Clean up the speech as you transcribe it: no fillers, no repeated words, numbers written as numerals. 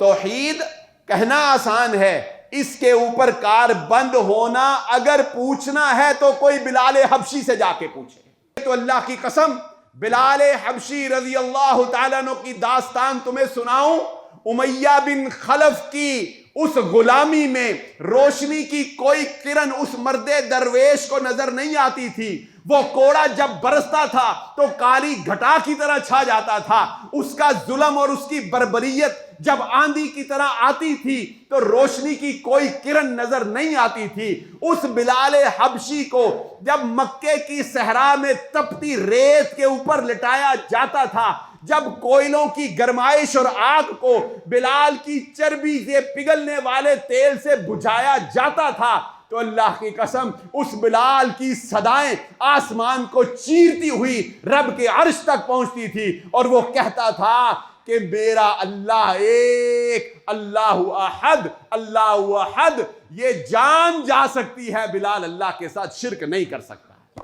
توحید کہنا آسان ہے، اس کے اوپر کار بند ہونا اگر پوچھنا ہے تو کوئی بلال حبشی سے جا کے پوچھے۔ تو اللہ کی قسم بلال حبشی رضی اللہ تعالیٰ عنہ کی داستان تمہیں سناؤں، امیہ بن خلف کی اس غلامی میں روشنی کی کوئی کرن اس مرد درویش کو نظر نہیں آتی تھی۔ وہ کوڑا جب برستا تھا تو کالی گھٹا کی طرح چھا جاتا تھا۔ اس کا ظلم اور اس کی بربریت جب آندھی کی طرح آتی تھی تو روشنی کی کوئی کرن نظر نہیں آتی تھی۔ اس بلال حبشی کو جب مکے کی صحرا میں تپتی ریت کے اوپر لٹایا جاتا تھا، جب کوئلوں کی گرمائش اور آگ کو بلال کی چربی سے پگھلنے والے تیل سے بجھایا جاتا تھا، تو اللہ کی قسم اس بلال کی صدائیں آسمان کو چیرتی ہوئی رب کے عرش تک پہنچتی تھی، اور وہ کہتا تھا کہ میرا اللہ ایک، اللہ احد، اللہ احد۔ یہ جان جا سکتی ہے بلال اللہ کے ساتھ شرک نہیں کر سکتا۔